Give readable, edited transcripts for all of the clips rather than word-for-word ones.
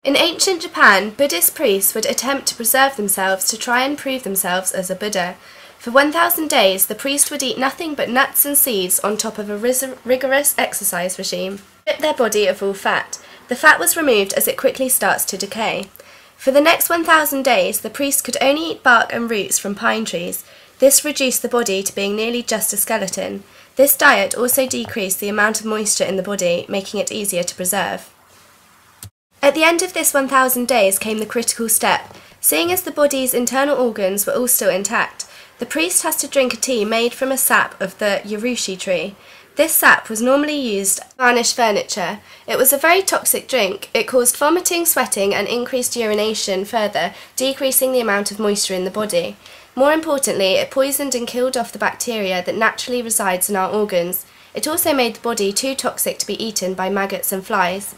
In ancient Japan, Buddhist priests would attempt to preserve themselves to try and prove themselves as a Buddha. For 1,000 days, the priest would eat nothing but nuts and seeds on top of a rigorous exercise regime. Strip their body of all fat. The fat was removed as it quickly starts to decay. For the next 1,000 days, the priest could only eat bark and roots from pine trees. This reduced the body to being nearly just a skeleton. This diet also decreased the amount of moisture in the body, making it easier to preserve. At the end of this 1,000 days came the critical step. Seeing as the body's internal organs were all still intact, the priest has to drink a tea made from a sap of the urushi tree. This sap was normally used to varnish furniture. It was a very toxic drink. It caused vomiting, sweating, and increased urination further, decreasing the amount of moisture in the body. More importantly, it poisoned and killed off the bacteria that naturally resides in our organs. It also made the body too toxic to be eaten by maggots and flies.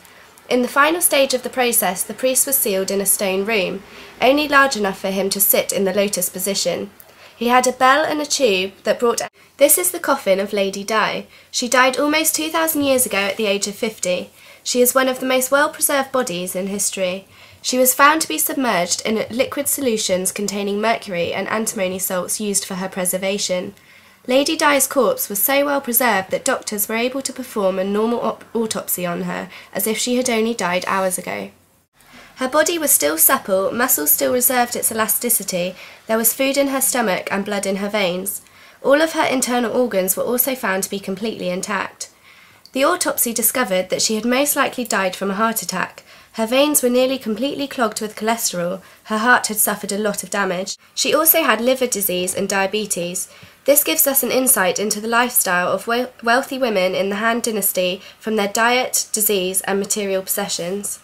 In the final stage of the process, the priest was sealed in a stone room, only large enough for him to sit in the lotus position. He had a bell and a tube that brought... This is the coffin of Lady Di. She died almost 2,000 years ago at the age of 50. She is one of the most well-preserved bodies in history. She was found to be submerged in liquid solutions containing mercury and antimony salts used for her preservation. Lady Di's corpse was so well preserved that doctors were able to perform a normal autopsy on her, as if she had only died hours ago. Her body was still supple, muscles still reserved its elasticity, there was food in her stomach and blood in her veins. All of her internal organs were also found to be completely intact. The autopsy discovered that she had most likely died from a heart attack. Her veins were nearly completely clogged with cholesterol, her heart had suffered a lot of damage. She also had liver disease and diabetes. This gives us an insight into the lifestyle of wealthy women in the Han Dynasty from their diet, disease, and material possessions.